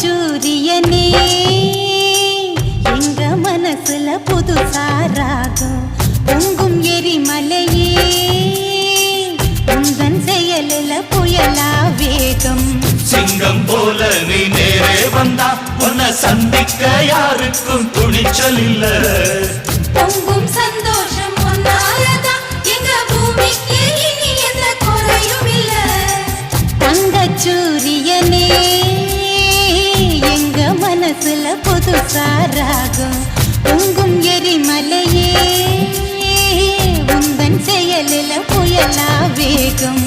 சூரியனே எங்க மனசுல புதுசா ராகம் பொங்கும் எரிமலையே உந்தன் செயலில புயலா வேகம் சிங்கம் போல நீ நேரே வந்தா உன்னை சந்திக்க யாருக்கும் துணிச்சல் இல்ல பொங்கும் சந்தோஷம் ஒன்னாலதா எங்க பூமிக்கு இனி எந்த குறையும் இல்ல தங்க சூரியனே எங்க மனசுல புதுசா ராகம் பொங்கும் எரிமலையே உந்தன் செயலில புயலா வேகம்